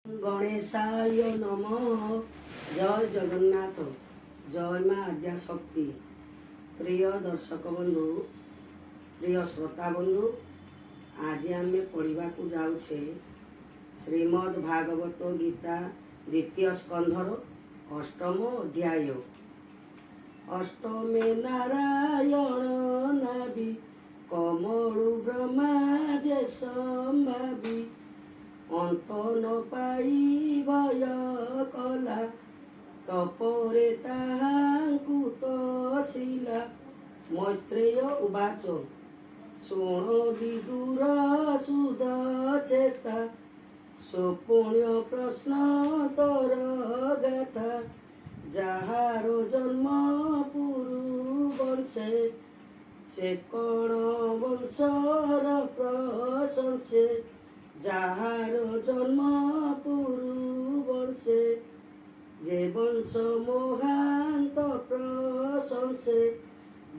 ଗଣେଶାୟ ନମଃ। ଜୟ ଜଗନ୍ନାଥ, ଜୟ ମା ଆଦ୍ୟା ଶକ୍ତି। ପ୍ରିୟ ଦର୍ଶକ ବନ୍ଧୁ, ପ୍ରିୟ ଶ୍ରୋତା ବନ୍ଧୁ, ଆଜି ଆମେ ପଢ଼ିବାକୁ ଯାଉଛେ ଶ୍ରୀମଦ୍ ଭାଗବତ ଗୀତା ଦ୍ୱିତୀୟ ସ୍କନ୍ଧର ଅଷ୍ଟମ ଅଧ୍ୟାୟ। ଅଷ୍ଟମେ ନାରାୟଣ ନାଭି କମଳୁ ବ୍ରହ୍ମା ଯେ ସମ୍ଭାବି ଅନ୍ତ ନ ପାଇ ଭୟ କଲା ତପରେ ତାହାଙ୍କୁ ତୋଷିଲା। ମୈତ୍ରେୟ ଉବାଚ ଶୁଣ ବିଦୁର ସୁଧ ଚେତା ସୁପୁଣ୍ୟ ପ୍ରଶ୍ନ ତୋର ଗାଥା। ଯାହାର ଜନ୍ମ ପୁରୁ ବଂଶେ ସେ କଣ ବଂଶର ପ୍ରଶଂସେ। ଯାହାର ଜନ୍ମ ପୁରୁ ବଂଶେ ଯେ ବଂଶ ମହାନ୍ତ ପ୍ରଶଂସେ।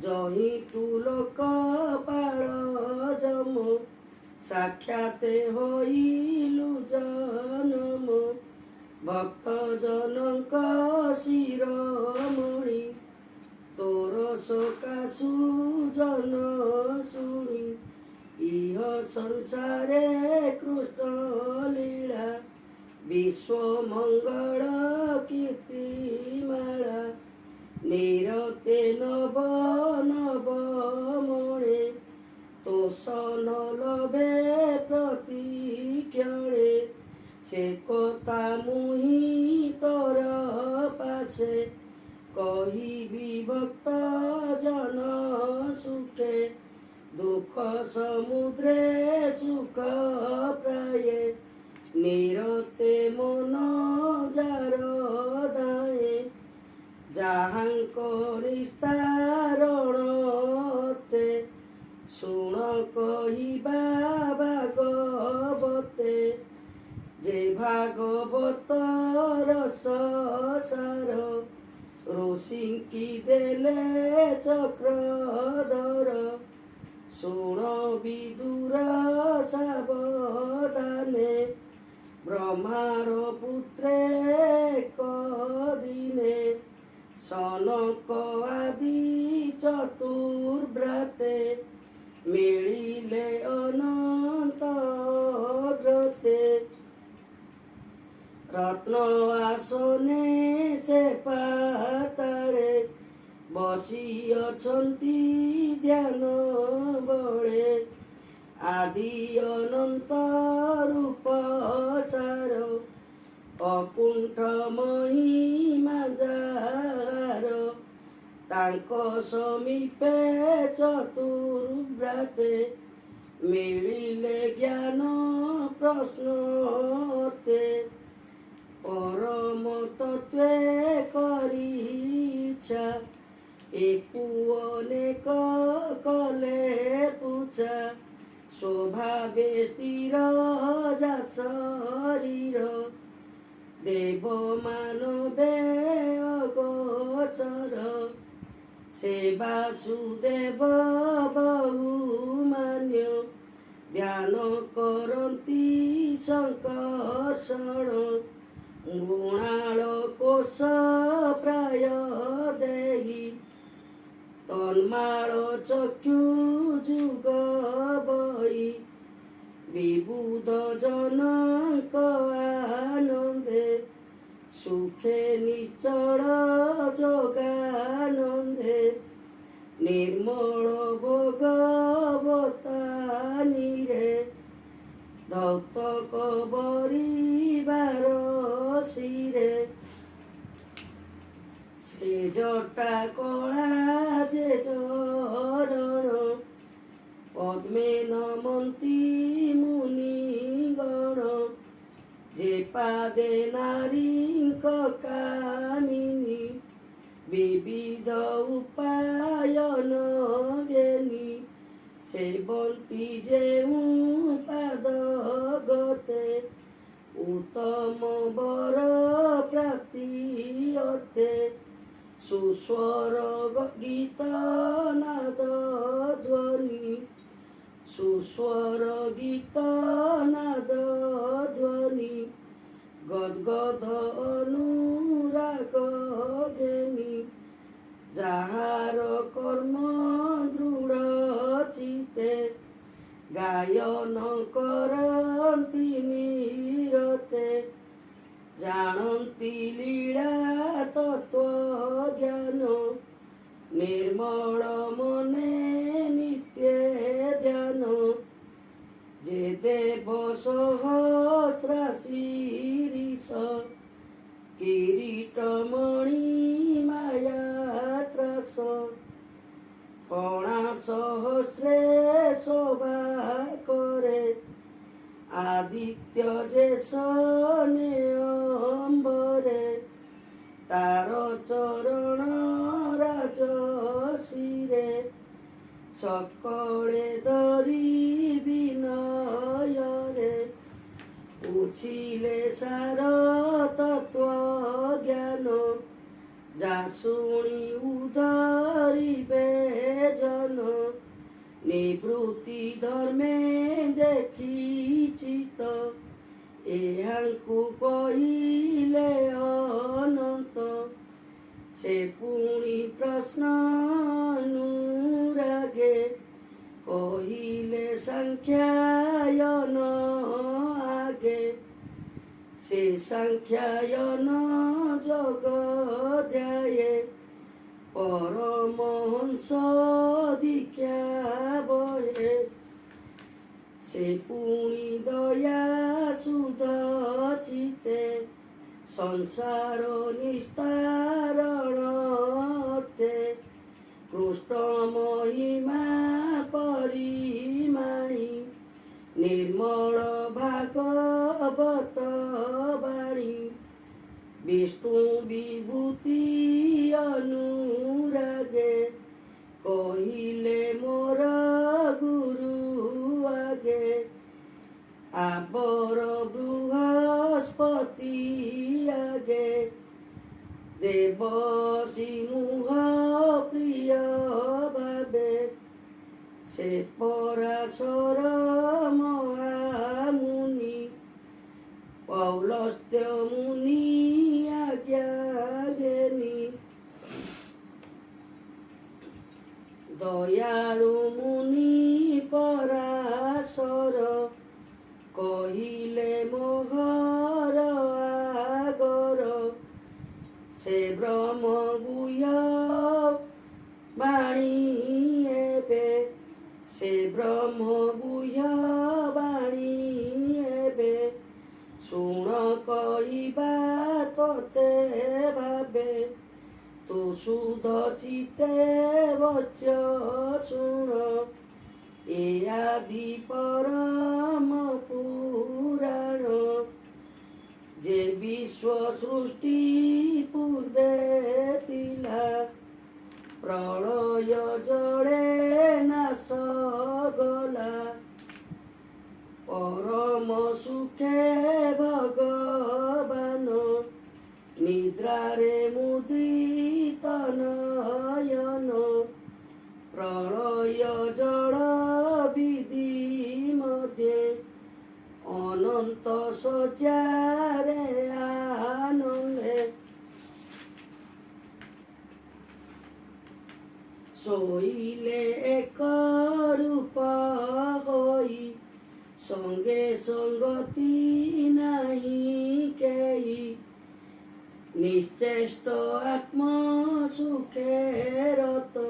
ଜହି ତୁ ଲୋକପାଳ ଯମ ସାକ୍ଷାତେ ହୋଇଲୁ ଜନମ। ଭକ୍ତ ଜନଙ୍କ ଶିରୋମଣି ତୋର ସକାଶୁ ଜନ ଶୁଣି। ଇହ ସଂସାରେ କୃଷ୍ଣ ଲୀଳା ବିଶ୍ୱ ମଙ୍ଗଳ କୀର୍ତ୍ତିମାଳା। ନିରତେ ନବ ନବ ମଣେ ତୋଷଣ ଲଭେ ପ୍ରତିକ୍ଷଣେ। ସେ କଥା ମୁହିଁ ତୋର ପାଶେ କହିବି ଭକ୍ତ ଜନ ସୁଖେ। ଦୁଃଖ ସମୁଦ୍ରେ ସୁଖ ପ୍ରାୟେ ନିରତେ ମନ ଯାର ଧାଏ। ଯାହାଙ୍କ ନିସ୍ତାରଣ ଅର୍ଥେ ଶୁଣ କହିବା ଭାଗବତେ। ଯେ ଭାଗବତ ରସ ସାର ଋଷିଙ୍କି ଦେଲେ ଚକ୍ରଧର। ଶୁଣ ବିଦୁର ସାବଧାନେ ବ୍ରହ୍ମାର ପୁତ୍ରେ କଦିନେ। ସନକ ଆଦି ଚତୁର୍ଭ୍ରାତେ ମିଳିଲେ ଅନନ୍ତ ବ୍ରତେ। ରତ୍ନ ଆସନେ ସେ ପାତାଳେ ବସି ଅଛନ୍ତି ଧ୍ୟାନ ବଳେ। ଆଦି ଅନନ୍ତ ରୂପ ସାର ଅକୁଣ୍ଠ ମହିମା ଯାହାର। ତାଙ୍କ ସମୀପେ ଚତୁର୍ଭ୍ରାତେ ମିଳିଲେ ଜ୍ଞାନ ପ୍ରଶ୍ନୋତେ। ପରମ ତତ୍ତ୍ୱେ କରି ଇଚ୍ଛା ଏକୁ ଅନେକ କଲେ ପୂଜା। ସ୍ୱଭାବେ ସ୍ଥିର ଯା ଶରୀର ଦେବ ମାନବେ ଅଗୋଚର। ସେ ବାସୁଦେବ ବହୁମାନ୍ୟ ଧ୍ୟାନ କରନ୍ତି ସଂକର୍ଷଣ। ମୃଣାଳ କୋଶ ପ୍ରାୟ ଦେହି ତନ୍ମାଳ ଚକ୍ଷୁ ଯୁଗ ବହି। ବିବୁଧ ଜନଙ୍କ ଆନନ୍ଦେ ସୁଖେ ନିଶ୍ଚଳ ଯୋଗାନନ୍ଦେ। ନିର୍ମଳ ଭୋଗବତାନିରେ ଧୌତ କବରିବାର ଶିରେ। ସେ ଜଟା କଳା ଯେ ଚରଣ ପଦ୍ମେ ନମନ୍ତି ମୁନିଗଣ। ଯେ ପାଦେ ନାରୀଙ୍କ କାମିନୀ ବିବିଧ ଉପାୟନ ଜ୍ଞାନୀ। ସେବନ୍ତି ଯେଉଁ ପାଦ ଗତେ ଉତ୍ତମ ବର ପ୍ରାପ୍ତି ଅର୍ଥେ। ସୁସ୍ୱର ଗୀତ ନାଦ ଧ୍ୱନି ସୁସ୍ୱର ଗୀତ ନାଦ ଧ୍ୱନି। গদগদ অনুরাগ ঘেনি যাহার কর্ম দৃঢ় চিতে গায়ন କରନ୍ତି নিরতে ଜାଣନ୍ତି ଲୀଳା ତତ୍ତ୍ୱ ଜ୍ଞାନ ନିର୍ମଳ ମନେ ନିତ୍ୟ ଧ୍ୟାନ ଯେ ଦେବ ସହସ୍ରା ଶିରୀଷ କିରୀଟ ମଣି ମାୟା ତ୍ରାସ କଣା ସହସ୍ରେ ଶୋଭା କରେ ଆଦିତ୍ୟ ଯେଶ ଅମ୍ବରେ ତାର ଚରଣ ରାଜ ଶିରେ ସକଳେ ଧରି ବିନୟରେ ଉଛିଲେ ସାର ତତ୍ତ୍ୱ ଜ୍ଞାନ ଯା ଶୁଣି ଉଧରିବେ ଜନ ନିବୃତ୍ତି ଧର୍ମେ ଦେଖିଚିତ ଏହାଙ୍କୁ କହିଲେ ଅନନ୍ତ ସେ ପୁଣି ପ୍ରଶ୍ନ ଅନୁରାଗେ କହିଲେ ସାଂଖ୍ୟାୟନ ଆଗେ ସେ ସାଂଖ୍ୟାୟନ ଯୋଗ ଧ୍ୟାୟେ ପରମହଂସ ଦୀକ୍ଷା ବହେ ସେ ପୁଣି ଦୟା ସୁଧ ଚିତେ ସଂସାର ନିସ୍ତାରଣତେ କୃଷ୍ଣ ମହିମା ପରିମାଣି ନିର୍ମଳ ଭାଗବତ ବାଣୀ ବିଷ୍ଣୁ ବିଭୂତି ଅନୁରାଗେ କହିଲେ ମୋର ଗୁରୁ ଆଗେ ଆବର ବୃହସ୍ପତି ଆଗେ ଦେବସୀ ମୁହ ପ୍ରିୟ ଭାବେ ସେ ପରାଶର ମହାମୁନି ପୌଲସ୍ତ୍ୟ ମୁନି ଆଜ୍ଞା ଘେନି ଦୟାଳୁ ମୁନି ପରାଶର କହିଲେ ମୋହର ଆଗର ସେ ବ୍ରହ୍ମ ଗୁହ୍ୟ ବାଣୀ ଏବେ ସେ ବ୍ରହ୍ମ ଗୁହ୍ୟ ବାଣୀ ଏବେ ଶୁଣ କହିବା ତୋତେ ଭାବେ ତୁ ସୁଧ ଚିତେ ବଚ ଶୁଣ ଏ ଆଦି ପରମ ପୁରାଣ ଯେ ବିଶ୍ୱ ସୃଷ୍ଟି ପୂର୍ବେ ଥିଲା ପ୍ରଳୟ ଜଳେ ନାଶ ଗଲା ପରମ ସୁଖେ ଭଗବାନ ନିଦ୍ରାରେ ମୁଦ୍ରିତ ନୟନ ପ୍ରଳୟ ଜଳ ବିଧି ମଧ୍ୟେ ଅନନ୍ତ ଶଯ୍ୟାରେ ଆନନ୍ଦେ ଶୋଇଲେ ଏକ ରୂପ ହୋଇ ସଙ୍ଗେ ସଙ୍ଗତି ନାହିଁ କେହି ନିଶ୍ଚେଷ୍ଟ ଆତ୍ମ ସୁଖେ ରତ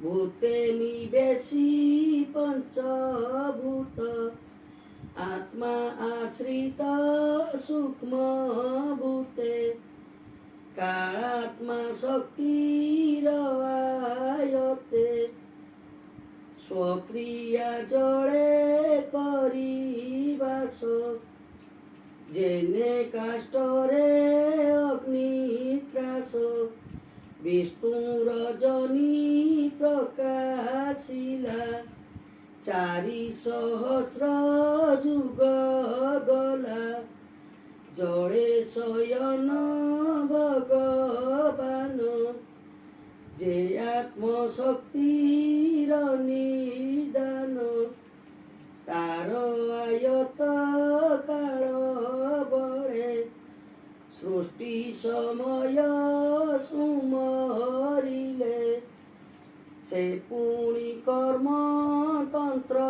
ଭୂତେ ନିବେଶୀ ପଞ୍ଚଭୂତ ଆତ୍ମା ଆଶ୍ରିତ ସୂକ୍ଷ୍ମ ଭୂତେ କାଳାତ୍ମା ଶକ୍ତିର ଆୟତେ ସ୍ୱକ୍ରିୟା ଜଳେ କରିବାସ ଯେନେ କାଷ୍ଟରେ ଅଗ୍ନି ତ୍ରାସ ବିଷ୍ଣୁ ରଜନୀ ପ୍ରକାଶିଲା 400 ଯୁଗ ଗଲା ଜଳେ ଶୟନ ଭଗବାନ ଯେ ଆତ୍ମଶକ୍ତିର ନିଦାନ ତାର ଆୟତ କାଳ ବଳେ સૃષ્ટિ સમય સુમરીલે ସେ ପୁଣି କର୍ମ ତନ୍ତ୍ର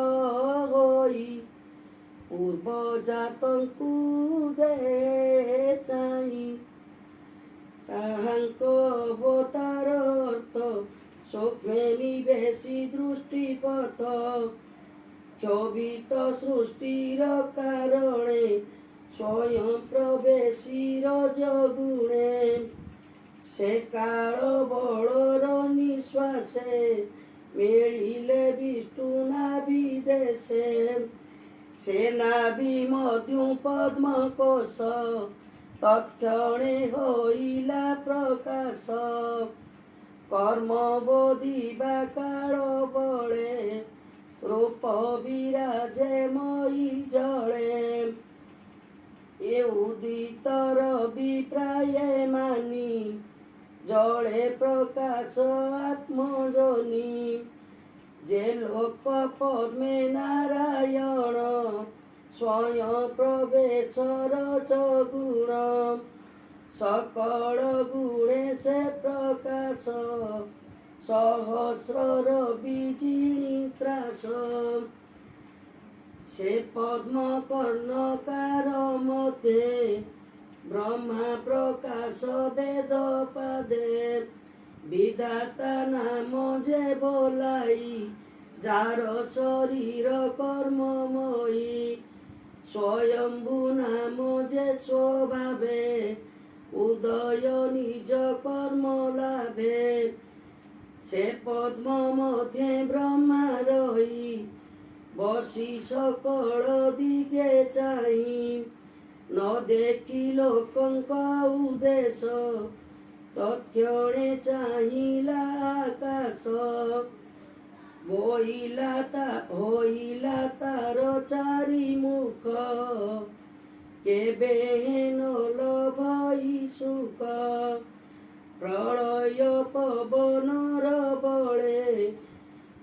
ହୋଇ ପୂର୍ବ ଜାତଙ୍କୁ ଦେ ଚାହିଁ ତାହାଙ୍କ ଅବତାର ଅର୍ଥ ସୌମ୍ୟ ନିବେଶୀ ଦୃଷ୍ଟିପଥ କ୍ଷୋଭିତ ସୃଷ୍ଟିର କାରଣେ ସ୍ୱୟଂ ପ୍ରବେଶୀର ଜଗୁଣେ ସେ କାଳ ବଳର ନିଶ୍ୱାସେ ମିଳିଲେ ବିଷ୍ଣୁ ନାଭି ଦେଶେ ସେ ନାଭି ମଧ୍ୟୁ ପଦ୍ମକୋଶ ତତ୍କ୍ଷଣେ ହୋଇଲା ପ୍ରକାଶ କର୍ମ ବୋଧିବା କାଳ ବଳେ ରୂପ ବିରାଜେ ମଇ ଜଳେ ଏ ଉଦିତର ବିପ୍ରାୟେ ମାନି ଜଳେ ପ୍ରକାଶ ଆତ୍ମଜନି ଯେ ଲୋକ ପଦ୍ମେ ନାରାୟଣ ସ୍ୱୟଂ ପ୍ରବେଶର ଚଗୁଣ ସକଳ ଗୁଣେ ସେ ପ୍ରକାଶ ସହସ୍ରର ବିଜିଣି ତ୍ରାସ ସେ ପଦ୍ମ କର୍ଣ୍ଣକାର ମତେ ବ୍ରହ୍ମା ପ୍ରକାଶ ବେଦ ପାଦେ ବିଧାତା ନାମ ଯେ ବୋଲାଇ ଯାର ଶରୀର କର୍ମମୟୀ ସ୍ୱୟମ୍ଭୁ ନାମ ଯେ ସ୍ୱଭାବେ ଉଦୟ ନିଜ କର୍ମ ଲାଭେ ସେ ପଦ୍ମ ମଧ୍ୟେ ବ୍ରହ୍ମା ରହି ବସି ସକଳ ଦିଗେ ଚାହିଁ ନ ଦେଖି ଲୋକଙ୍କ ଉଦ୍ଦେଶ ତକ୍ଷଣେ ଚାହିଁଲା ଆକାଶ ହୋଇଲା ତାର ଚାରି ମୁଖ କେବେ ନ ଲଭଇ ସୁଖ ପ୍ରଳୟ ପବନର ବଳେ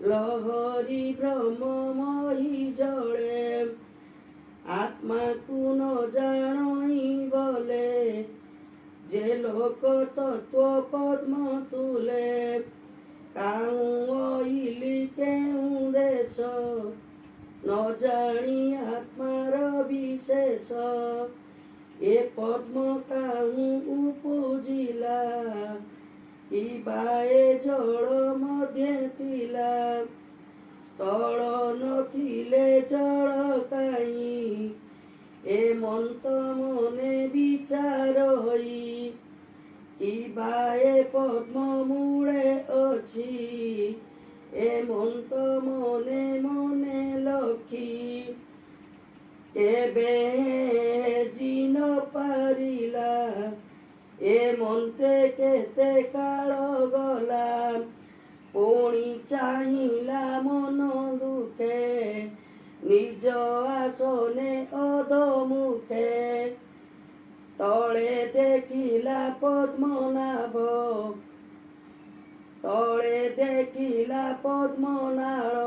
ଲହରୀ ଭ୍ରମମୟୀ ଜଳେ ଆତ୍ମାକୁ ନ ଜାଣଇ ବଲେ ଯେ ଲୋକ ତତ୍ତ୍ୱ ପଦ୍ମ ତୁଲେ କାହୁଁ ଅଇଲି କେଉଁ ଦେଶ ନ ଜାଣି ଆତ୍ମାର ବିଶେଷ ଏ ପଦ୍ମ କାହୁଁ ଉପୁଜିଲା କିବା ଏ ଜଳ ମଧ୍ୟେ ଥିଲା ସ୍ଥଳ ନଥିଲେ ଜଳ କାହିଁ ଏ ମନ୍ତ ମନେ ବିଚାର ହୋଇ କିବା ଏ ପଦ୍ମ ମୂଳେ ଅଛି ଏ ମନ୍ତ ମନେ ମନେ ଲଖି କେବେ ଜିନ ପାରିଲା ଏ ମନ୍ତେ କେତେ କାଳ ଗଲା ପୁଣି ଚାହିଁଲା ମନ ଦୁଃଖେ ନିଜ ଆସନେ ଅଧମୁଖେ ତଳେ ଦେଖିଲା ପଦ୍ମନାଭ ତଳେ ଦେଖିଲା ପଦ୍ମନାଳ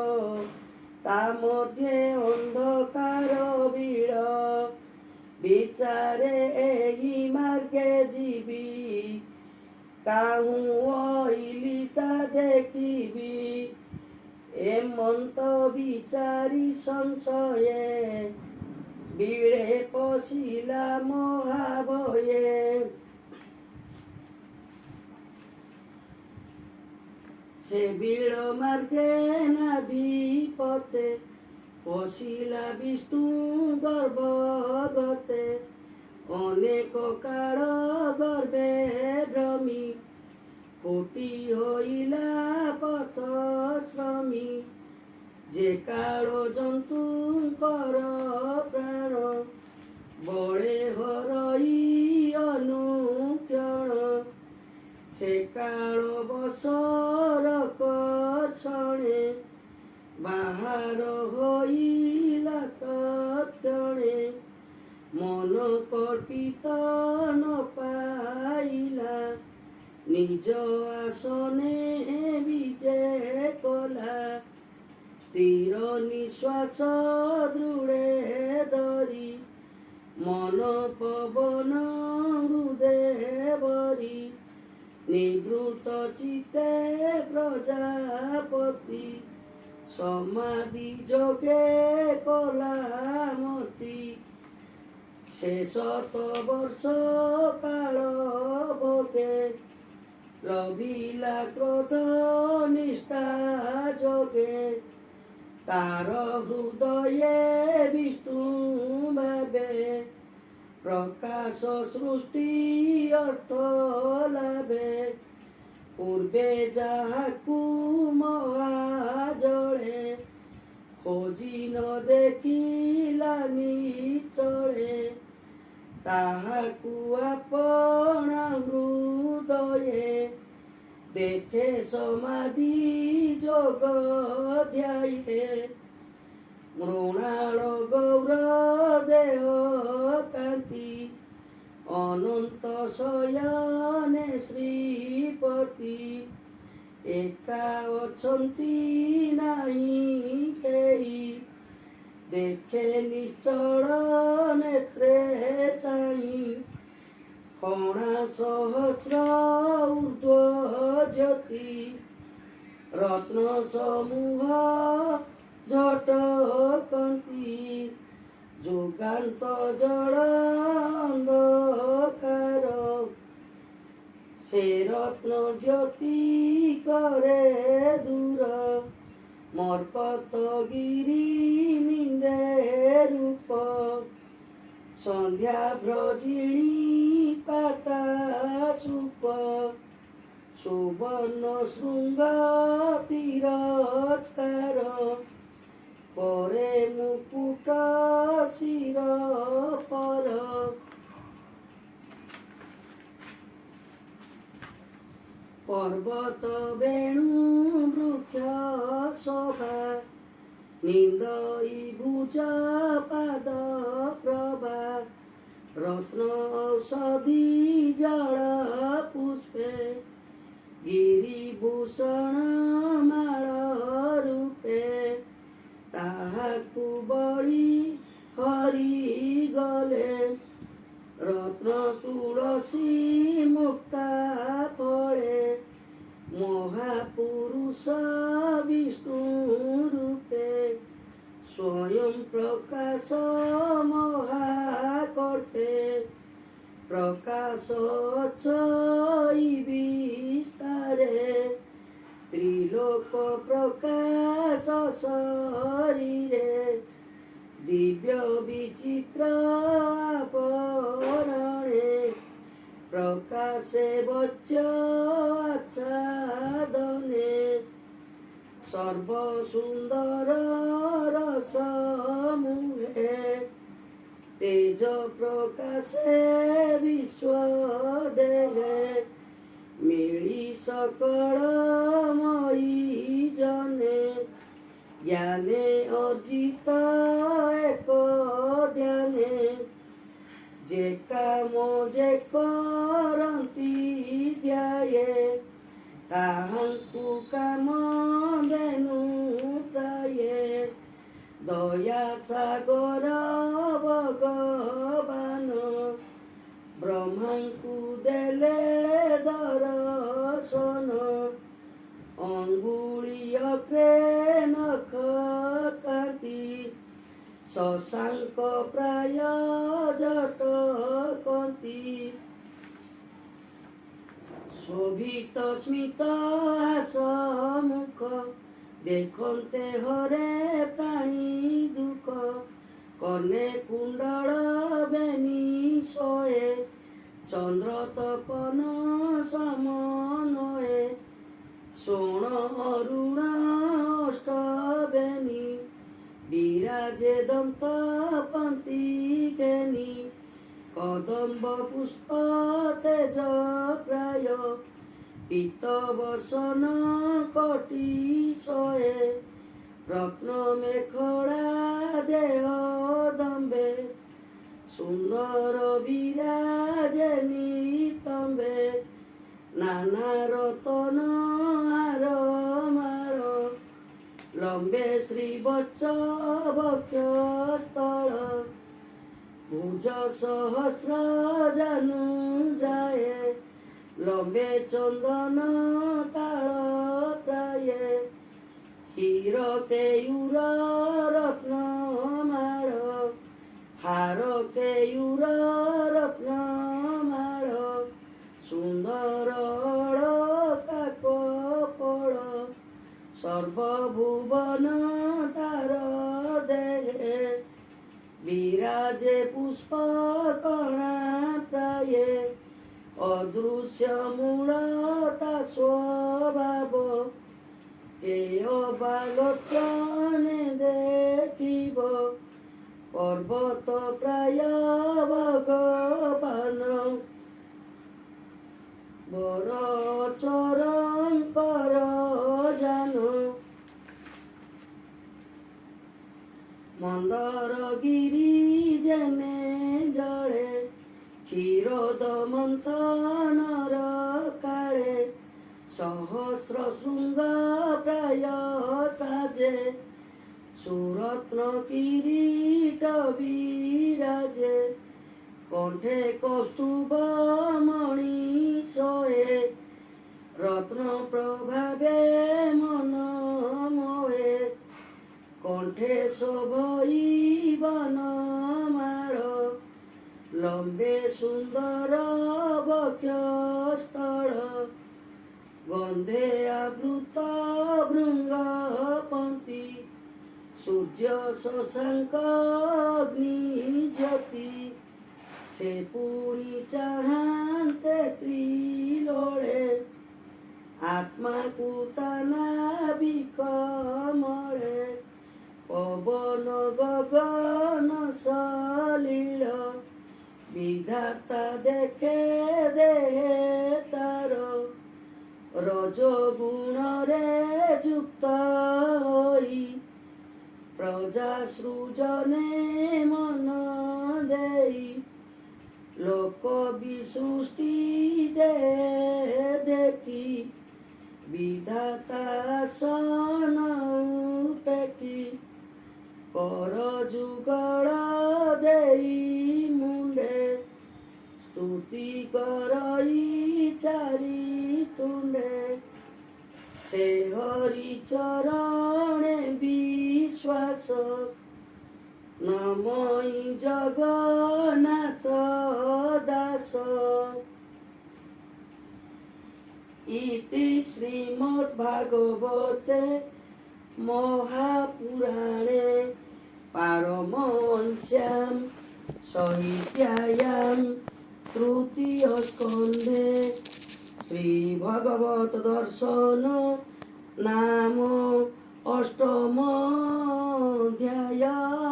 ତା ମଧ୍ୟେ ଅନ୍ଧକାର ବିଳ ବିଚାରେ ଏହି ମାର୍ଗେ ଯିବି କାହୁଁ ଅଇଲି ତା ଦେଖିବି ଏ ମନ୍ତ ବିଚାରି ସଂଶয়ে ବିଳେ ପଶିଲା ମହାଭয়ে ସେ ବିଳ ମାର୍ଗେ ନାଭି ପତେ ପଶିଲା ବିଷ୍ଣୁ ଗର୍ଭଗତେ ଅନେକ କାଳ ଗର୍ଭେ ଭ୍ରମି କୋଟି ହୋଇଲା ପଥ ଶ୍ରମୀ ଯେ କାଳ ଜନ୍ତୁଙ୍କର ପ୍ରାଣ ବଳେ ହରଇ ଅନୁକ୍ଷଣ ସେ କାଳ ବସର କର୍ଷଣେ ବାହାର ହୋଇଲା ତତ୍କ୍ଷଣେ ମନ କଟିତ ନ ପାଇଲା ନିଜ ଆସନେ ବିଜେ କଲା ସ୍ଥିର ନିଶ୍ୱାସ ଦୃଢ଼େ ଧରି মন পবন হৃদে বরি নিবৃত চিতে প্রজাপতি সমাধি যোগে কলামতি সে শত বর্ষ কাল ভোগে রবিলা ক্রোধ নিষ্ঠা যোগে তার হৃদয়ে বিষ্ণু ভাবে প্রকাশ সৃষ্টি অর্থ লাভে পূর্বে যাহাকু মহাজଳେ খোঁজি ন দেখিলা নিশ্চଳେ তাহাকু আপনা হৃদয়ে দেখে সমাধি যোগ ধ্যায়ে মৃণাল গৌর দেহ কান্তি অনন্ত শয়নে শ্রীপতি একা অছন্তি নাহি কেহি দেখে নিশ্চଳ নেত্রে চাহি কণা সহস্র ঊর্ধ্ব জ্যোতি রত্ন সমূহ ঝটকନ୍ତି যুগান্ত জଳ অন্ধকার সে রত্ন জ্যোতি করে দূর মর্কত গিরি নিন্দে রূপ সন্ধ্যা ব্রজিণী পাতা সুপ সুবর্ণ শৃঙ্গ তিরস্কার করে মুকুট শির পর পর্বত বেণু বৃক্ষ শোভা নিন্দই ভুজ পাদ প্রভা রত্ন ঔষধি জଳ পুষ্পে গিরিভূষণ মাଳ রূপে তাহাକୁ বଳି হরি গলে রত্ন তুলসী মুক্তা ফলে মহাপুরুষ বিষ্ণু রূপে স্বয়ং প্রকাশ মহাকল্পে প্রকাশ ছই বিস্তারে ত্রিলোক প্রকাশ শরীরে দিব্য বিচিত্র আপরণে প্রকাশে বচ্চ আচ্ছাদনে সর্বসুন্দর রস মুহে তেজ প্রকাশে বিশ্ব দেহে মিলি সকল মই জনে জ্ঞানে অর্জিত এক ধ্যানে যে কাম যে করন্তি ধ্যায়ে তাহাଙ୍କୁ কাম ଦେନୁ ପ୍ରାୟେ ଦୟା ସାଗର ଭଗବାନ ବ୍ରହ୍ମାଙ୍କୁ ଦେଲେ ଦର୍ଶନ ଅଙ୍ଗୁଳି ଅଗ୍ରେ ନଖ କାଟି ଶଶାଙ୍କ ପ୍ରାୟ ଜଟକନ୍ତି শোভিত স্মিত হাস মুখ দেখন্তে হরে প্রাণী দুঃখ কর্ণে কুণ্ডল বেনি শোয়ে চন্দ্র তপন সমনয়ে শোণ অরুণ অষ্টবেণী বিরাজে দন্ত পন্থী জ্ঞানী কদম্ব পুষ্প তেজ প্রায় পিত বসন কোটি শয়ে রত্ন মেখলা দেহ দম্বে সুন্দর বিরাজে নিতম্বে নানা রতন হার মাଳ লম্বে শ্রী বচ্চ বক্ষ স্থଳ ভুজ সহস্র জানু যায় লম্বে চন্দন তাଳ প্রায়ে হীর কেয়ুর রত্ন মাଳ হার কেয়ুর রত্ন মাଳ সুন্দর কাক পড় সর্বভুবন তার দেহে বিরাজে পুষ্প কণা প্রায়ে অদৃশ্য মূল তা স্বভাব কেয় বালোচনে দেখিব পর্বত প্রায় ভগবান বর চরঙ্কর জান মন্দর গিরি জেনে জଳେ ক্ষীরোদ মন্থনর কাଳେ সহস্র শৃঙ্গ প্রায় সাজে সুরত্ন কিরীট বিরাজে কণ্ঠে কৌস্তুভ মণি শোয়ে রত্ন প্রভাবে মন মোহে কণ্ঠে শোভই বনমাଳ লম্বে সুন্দর বক্ষস্থଳ গন্ধে আবৃত ভৃঙ্গ পন্থী সূর্য শশাঙ্ক অগ্নি জ্যোতি সে পুଣି চাহান্তে ত্রিলোଳେ আত্মাକୁ ତା ନାଭିକ ମଳେ পবন গগন সলিল বিধাতা দেখে দেহে তার রজগুণরে যুক্ত হই প্রজা সৃজনে মন দেই লোক বিসৃষ্টি দেখি বিধাতা সন উপেক্ষি কর যুগল দেই মুন্ডে স্তুতি করই চারি তুণ্ডে সে হরি চরণে বিশ্বাস নমই জগন্নাথ দাস ইতি শ্রীমদ্ভাগবতে মহাপুরাণে পারমহংস্যাম সংহিতায়াম তৃতীয় স্কন্ধে শ্রীভগবত দর্শন নাম অষ্টম অধ্যায়।